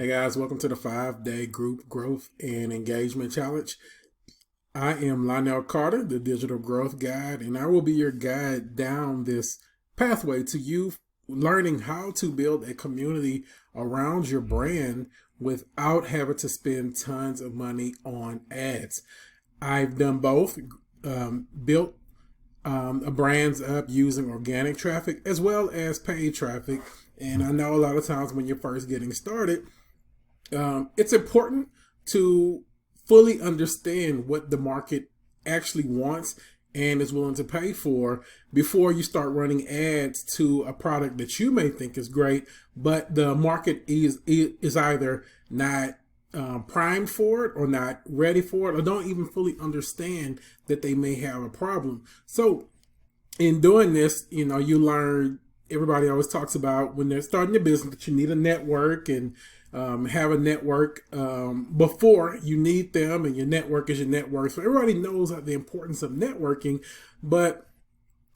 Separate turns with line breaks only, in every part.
Hey guys, welcome to the 5-day group growth and engagement challenge. I am Lionel Carter, the digital growth guide, and I will be your guide down this pathway to you learning how to build a community around your brand without having to spend tons of money on ads. I've done both, built brands up using organic traffic as well as paid traffic. And I know a lot of times when you're first getting started, it's important to fully understand what the market actually wants and is willing to pay for before you start running ads to a product that you may think is great, but the market is either not primed for it or not ready for it, or don't even fully understand that they may have a problem. So in doing this, you learn, everybody always talks about when they're starting a business that you need a network and have a network before you need them, and your network is your network. So everybody knows the importance of networking, but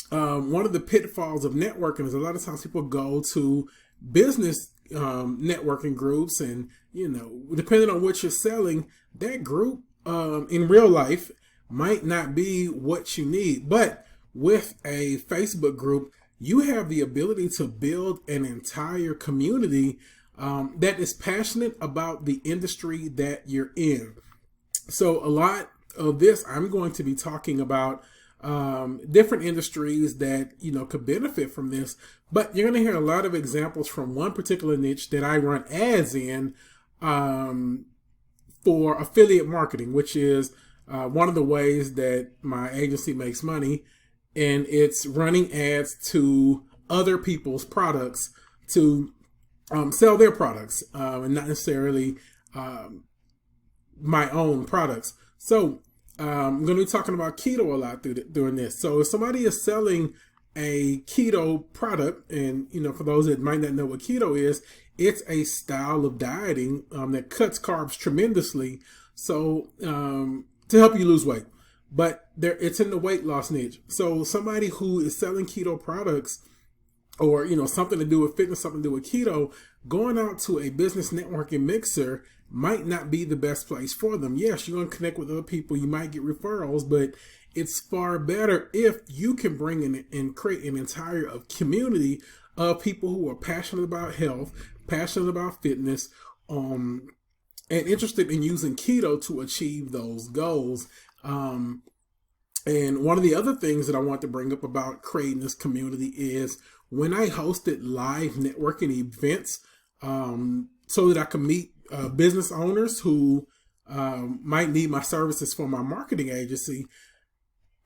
one of the pitfalls of networking is a lot of times people go to business networking groups, and depending on what you're selling, that group in real life might not be what you need. But with a Facebook group, you have the ability to build an entire community that is passionate about the industry that you're in. So a lot of this, I'm going to be talking about different industries that could benefit from this, but you're going to hear a lot of examples from one particular niche that I run ads in for affiliate marketing, which is one of the ways that my agency makes money, and it's running ads to other people's products to sell their products and not necessarily my own products. So I'm going to be talking about keto a lot during this. So if somebody is selling a keto product, and for those that might not know what keto is, it's a style of dieting that cuts carbs tremendously, so to help you lose weight. But it's in the weight loss niche. So somebody who is selling keto products, or something to do with fitness, something to do with keto, going out to a business networking mixer might not be the best place for them. Yes, you're going to connect with other people, you might get referrals, but it's far better if you can bring in and create an entire community of people who are passionate about health, passionate about fitness, and interested in using keto to achieve those goals. And one of the other things that I want to bring up about creating this community is when I hosted live networking events, so that I can meet business owners who might need my services for my marketing agency.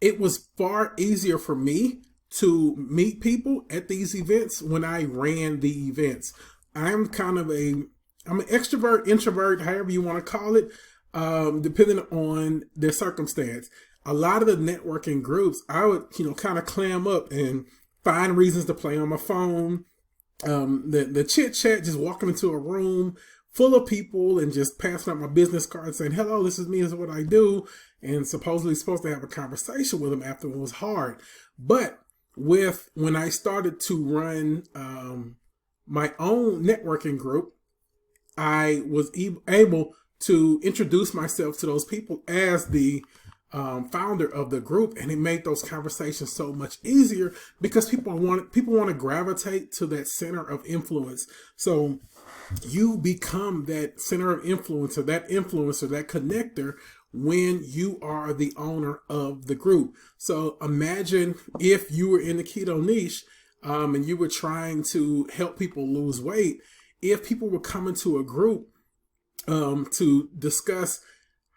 It was far easier for me to meet people at these events when I ran the events. I'm an extrovert, introvert, however you want to call it, depending on their circumstance. A lot of the networking groups, I would, kind of clam up and find reasons to play on my phone. The chit chat, just walking into a room full of people and just passing out my business card saying, hello, this is me, this is what I do. And supposedly supposed to have a conversation with them after, it was hard. But when I started to run my own networking group, I was able to introduce myself to those people as the founder of the group, and it made those conversations so much easier because people want to gravitate to that center of influence. So you become that center of influence, or that influencer, that connector, when you are the owner of the group. So imagine if you were in the keto niche and you were trying to help people lose weight. If people were coming to a group to discuss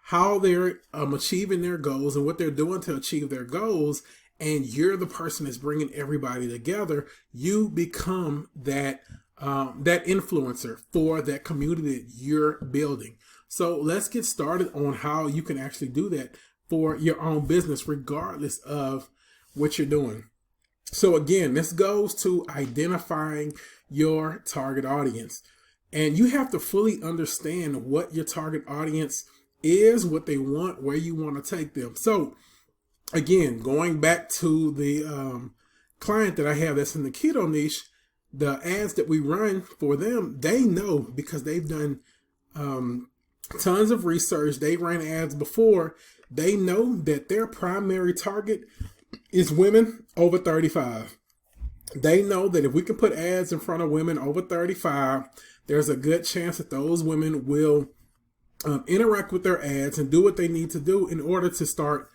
how they're achieving their goals and what they're doing to achieve their goals, and you're the person that's bringing everybody together, you become that influencer for that community that you're building. So let's get started on how you can actually do that for your own business, regardless of what you're doing. So again, this goes to identifying your target audience. And you have to fully understand what your target audience is, what they want, where you want to take them. So again, going back to the client that I have that's in the keto niche, the ads that we run for them, they know because they've done Tons of research. They ran ads before. They know that their primary target is women over 35. They know that if we can put ads in front of women over 35, there's a good chance that those women will interact with their ads and do what they need to do in order to start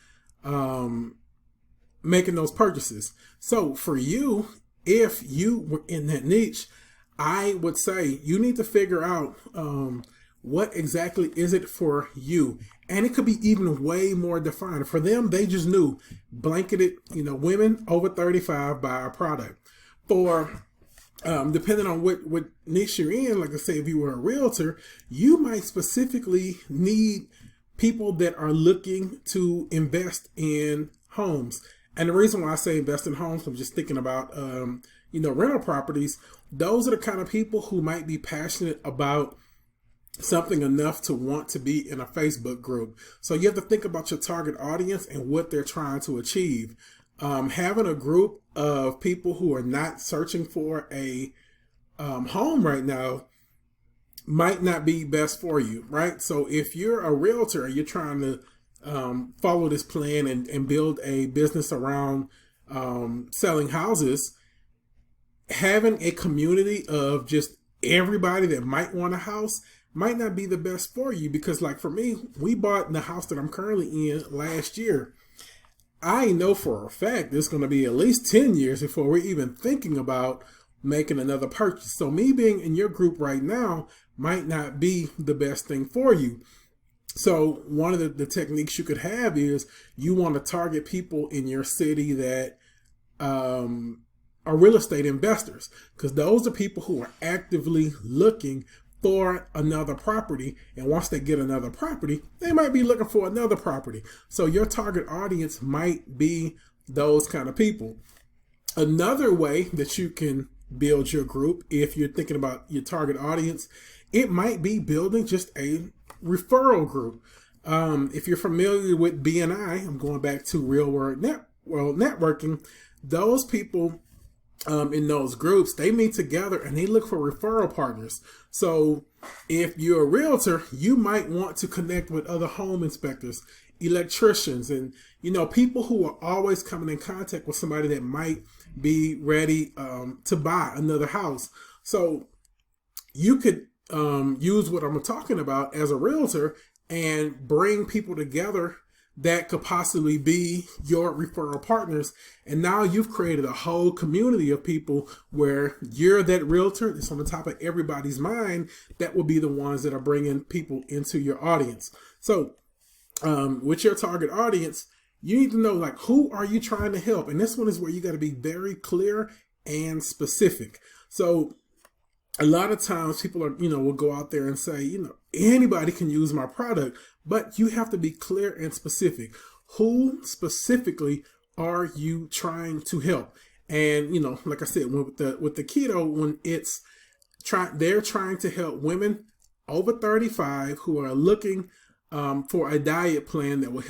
making those purchases. So for you, if you were in that niche, I would say you need to figure out what exactly is it for you. And it could be even way more defined. For them, they just knew blanketed, women over 35 buy our product. For depending on what niche you're in, like I say, if you were a realtor, you might specifically need people that are looking to invest in homes. And the reason why I say invest in homes, I'm just thinking about, rental properties. Those are the kind of people who might be passionate about something enough to want to be in a Facebook group. So you have to think about your target audience and what they're trying to achieve. Having a group of people who are not searching for a home right now might not be best for you, right? So if you're a realtor and you're trying to follow this plan and build a business around selling houses, having a community of just everybody that might want a house might not be the best for you, because like for me, we bought the house that I'm currently in last year. I know for a fact it's going to be at least 10 years before we're even thinking about making another purchase. So me being in your group right now might not be the best thing for you. So one of the techniques you could have is you want to target people in your city that are real estate investors, because those are people who are actively looking for another property. And once they get another property, they might be looking for another property. So your target audience might be those kind of people. Another way that you can build your group, if you're thinking about your target audience, it might be building just a referral group. If you're familiar with BNI, I'm going back to real world networking. Those people in those groups, they meet together and they look for referral partners. So if you're a realtor, you might want to connect with other home inspectors, electricians, and people who are always coming in contact with somebody that might be ready to buy another house. So you could use what I'm talking about as a realtor and bring people together that could possibly be your referral partners. And now you've created a whole community of people where you're that realtor that's on the top of everybody's mind that will be the ones that are bringing people into your audience. So with your target audience, you need to know, like, who are you trying to help? And this one is where you got to be very clear and specific. So a lot of times people are, will go out there and say, anybody can use my product, but you have to be clear and specific. Who specifically are you trying to help? And, like I said, with the keto, when they're trying to help women over 35 who are looking for a diet plan that will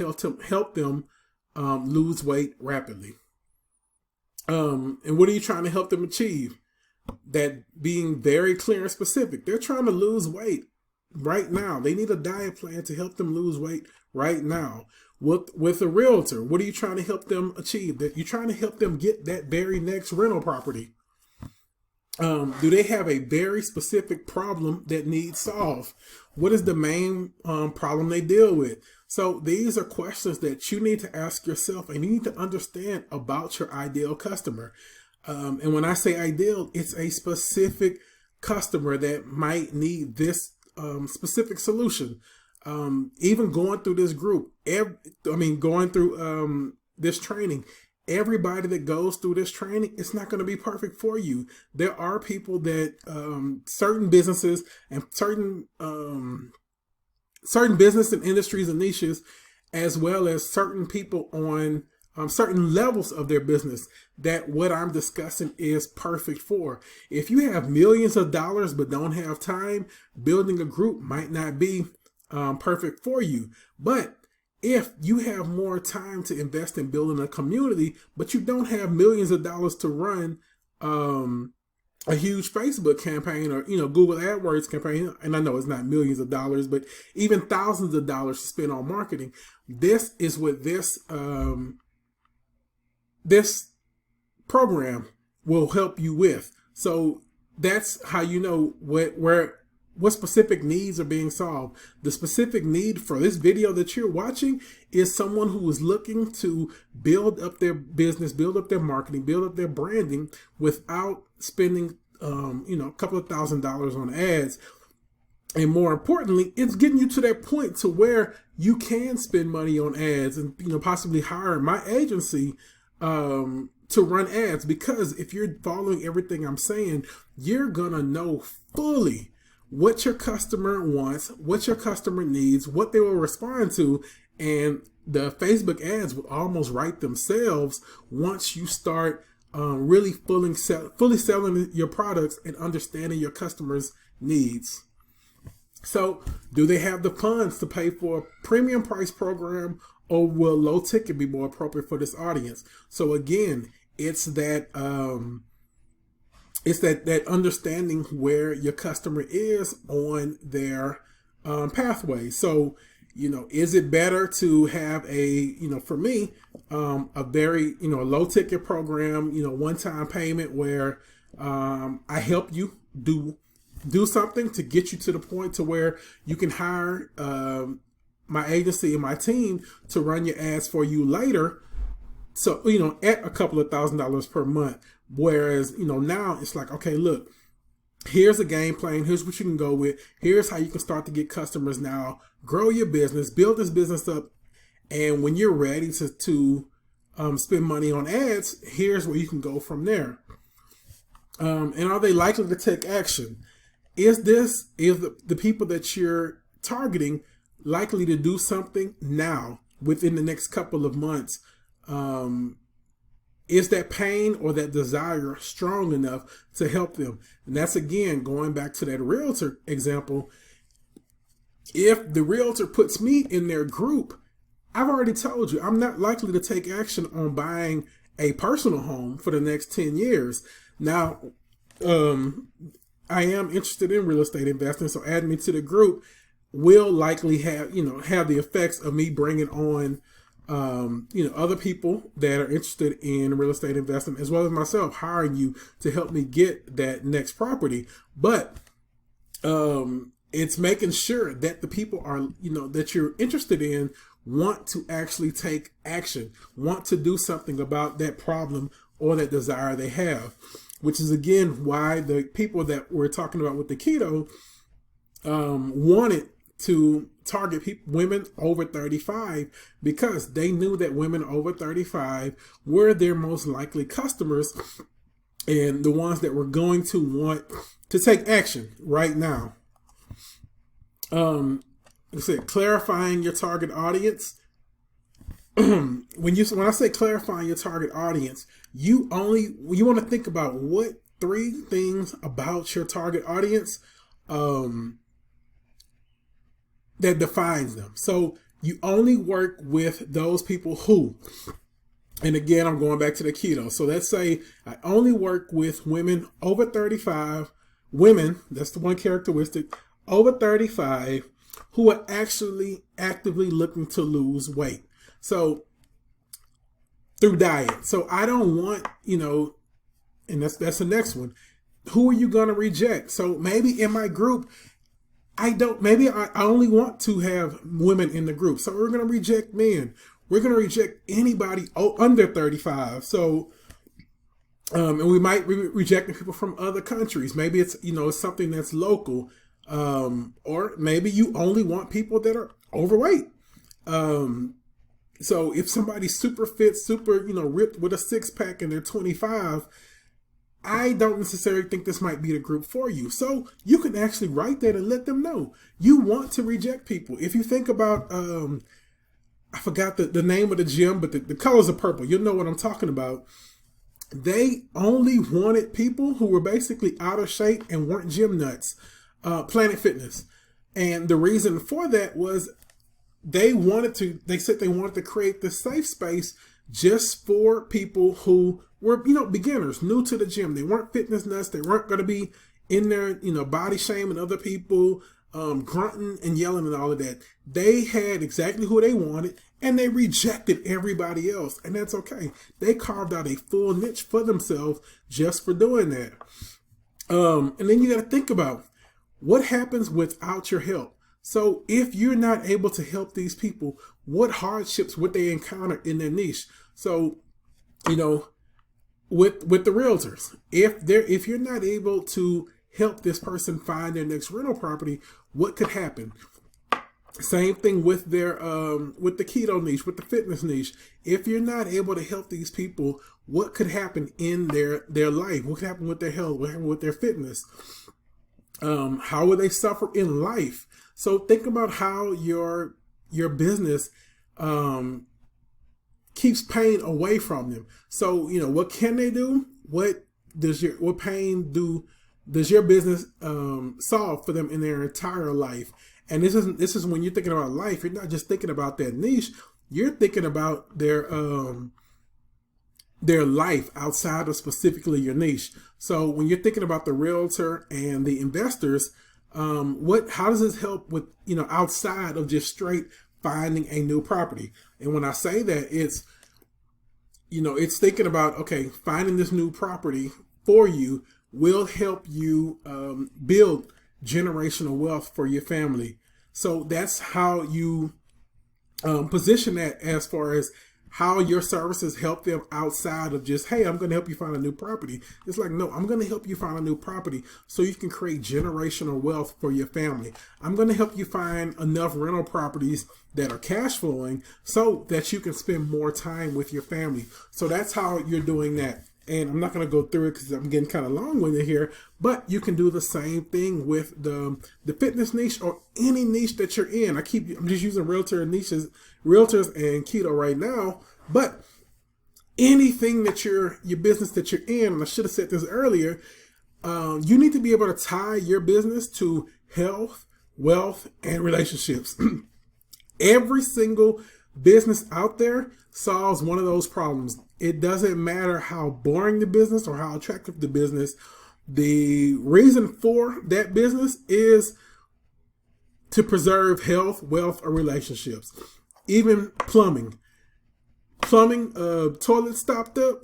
help them lose weight rapidly. And what are you trying to help them achieve? That being very clear and specific. They're trying to lose weight right now. They need a diet plan to help them lose weight right now. With a realtor, what are you trying to help them achieve? That you're trying to help them get that very next rental property. Do they have a very specific problem that needs solved? What is the main problem they deal with? So these are questions that you need to ask yourself, and you need to understand about your ideal customer. And when I say ideal, it's a specific customer that might need this specific solution. Even going through this group, going through this training, everybody that goes through this training, it's not going to be perfect for you. There are people that certain businesses and certain business and industries and niches, as well as certain people on certain levels of their business, that what I'm discussing is perfect for. If you have millions of dollars but don't have time, building a group might not be perfect for you. But if you have more time to invest in building a community, but you don't have millions of dollars to run a huge Facebook campaign or, Google AdWords campaign, and I know it's not millions of dollars, but even thousands of dollars to spend on marketing. This is what this program will help you with. So that's how you know what specific needs are being solved. The specific need for this video that you're watching is someone who is looking to build up their business, build up their marketing, build up their branding without spending, a couple of $1,000s on ads. And more importantly, it's getting you to that point to where you can spend money on ads and, possibly hire my agency, to run ads. Because if you're following everything I'm saying, you're gonna know fully what your customer wants, what your customer needs, what they will respond to, and the Facebook ads will almost write themselves once you start really fully selling your products and understanding your customers' needs. So, do they have the funds to pay for a premium price program, or will low ticket be more appropriate for this audience? So again, it's that understanding where your customer is on their pathway. So, is it better to have for me, a very, a low ticket program, one-time payment where I help you do something to get you to the point to where you can hire my agency and my team to run your ads for you later. So, at a couple of $1,000s per month. Whereas, now it's like, okay, look, here's a game plan. Here's what you can go with. Here's how you can start to get customers now, grow your business, build this business up. And when you're ready to spend money on ads, here's where you can go from there. And are they likely to take action? Is the people that you're targeting likely to do something now within the next couple of months? Is that pain or that desire strong enough to help them? And that's, again, going back to that realtor example. If the realtor puts me in their group, I've already told you, I'm not likely to take action on buying a personal home for the next 10 years. Now, I am interested in real estate investing, so adding me to the group will likely have the effects of me bringing on other people that are interested in real estate investing, as well as myself hiring you to help me get that next property. But it's making sure that the people are, that you're interested in want to actually take action, want to do something about that problem or that desire they have, which is, again, why the people that we're talking about with the keto wanted to target women over 35, because they knew that women over 35 were their most likely customers and the ones that were going to want to take action right now. Like I said, clarifying your target audience. When I say clarifying your target audience, you want to think about what 3 things about your target audience that defines them. So you only work with those people who, and again, I'm going back to the keto. So let's say I only work with women over 35, women, that's the one characteristic, over 35, who are actually actively looking to lose weight. So through diet. So I don't want, and that's the next one. Who are you going to reject? So maybe in my group, I only want to have women in the group. So we're going to reject men. We're going to reject anybody under 35. So, and we might be rejecting people from other countries. Maybe it's, it's something that's local. Or maybe you only want people that are overweight. So if somebody's super fit, super, ripped with a 6-pack and they're 25, I don't necessarily think this might be the group for you. So you can actually write that and let them know. You want to reject people. If you think about, I forgot the name of the gym, but the colors are purple. You'll know what I'm talking about. They only wanted people who were basically out of shape and weren't gym nuts. Planet Fitness. And the reason for that was they said they wanted to create this safe space just for people who were, beginners, new to the gym. They weren't fitness nuts. They weren't going to be in there, body shaming other people, grunting and yelling and all of that. They had exactly who they wanted, and they rejected everybody else. And that's okay. They carved out a full niche for themselves just for doing that. And then you got to think about what happens without your help. So if you're not able to help these people, what hardships would they encounter in their niche? So, with the realtors, if you're not able to help this person find their next rental property, what could happen? Same thing with their with the keto niche, with the fitness niche. If you're not able to help these people, what could happen in their life? What could happen with their health? What happen with their fitness? How will they suffer in life? So think about how your business keeps pain away from them. So what can they do? What pain does your business solve for them in their entire life? And this is when you're thinking about life, you're not just thinking about that niche, you're thinking about their life outside of specifically your niche. So when you're thinking about the realtor and the investors, how does this help with, outside of just straight finding a new property? And when I say that, it's thinking about, okay, finding this new property for you will help you build generational wealth for your family. So that's how you position that, as far as how your services help them outside of just, hey, I'm going to help you find a new property. It's like, no, I'm going to help you find a new property so you can create generational wealth for your family. I'm going to help you find enough rental properties that are cash flowing so that you can spend more time with your family. So that's how you're doing that. And I'm not going to go through it because I'm getting kind of long-winded here, but you can do the same thing with the fitness niche or any niche that you're in. I'm just using realtors and keto right now, but anything that your business that you're in, and I should have said this earlier, you need to be able to tie your business to health, wealth, and relationships. Every single business out there solves one of those problems. It doesn't matter how boring the business or how attractive the business. The reason for that business is to preserve health, wealth, or relationships. Even plumbing, toilet stopped up.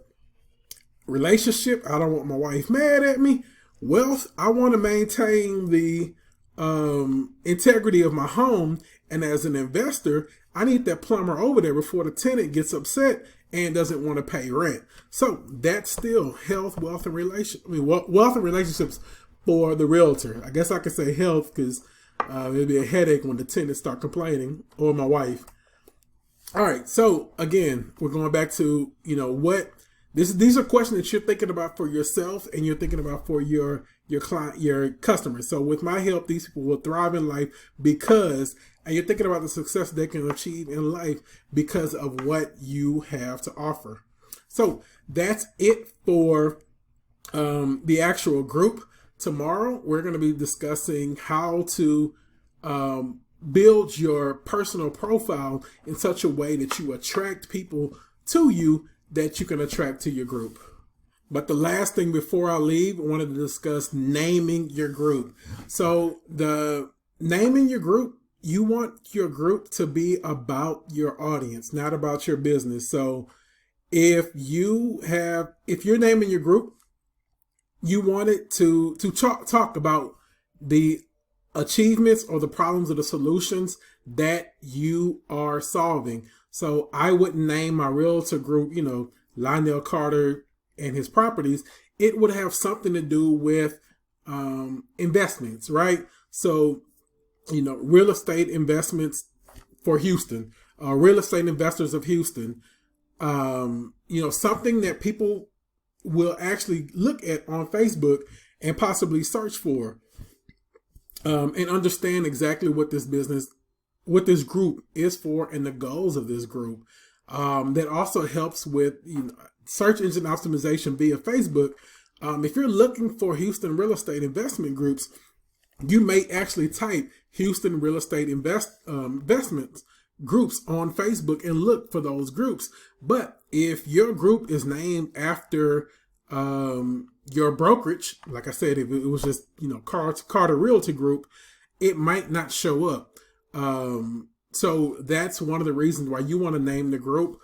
Relationship, I don't want my wife mad at me. Wealth, I want to maintain the integrity of my home. And as an investor, I need that plumber over there before the tenant gets upset and doesn't want to pay rent. So that's still health, wealth, and wealth and relationships for the realtor. I guess I could say health because it'd be a headache when the tenants start complaining, or my wife. All right. So again, we're going back to, these are questions that you're thinking about for yourself and you're thinking about for your client, your customers. So with my help, these people will thrive in life and you're thinking about the success they can achieve in life because of what you have to offer. So that's it for the actual group. Tomorrow, we're going to be discussing how to build your personal profile in such a way that you attract people to you that you can attract to your group. But the last thing before I leave, I wanted to discuss naming your group. So the naming your group, you want your group to be about your audience, not about your business. So if you're naming your group, you want it to talk about the achievements or the problems or the solutions that you are solving. So I wouldn't name my realtor group, Lionel Carter and his properties. It would have something to do with investments, right? So real estate investments for Houston, real estate investors of Houston, something that people will actually look at on Facebook and possibly search for, and understand exactly what this group is for and the goals of this group. That also helps with search engine optimization via Facebook. If you're looking for Houston real estate investment groups, you may actually type Houston real estate investments groups on Facebook and look for those groups. But if your group is named after your brokerage, like I said, if it was just, Carter Realty Group, it might not show up. So that's one of the reasons why you want to name the group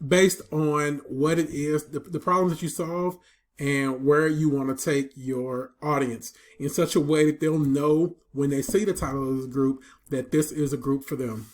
based on what it is, the problems that you solve, and where you want to take your audience in such a way that they'll know when they see the title of the group that this is a group for them.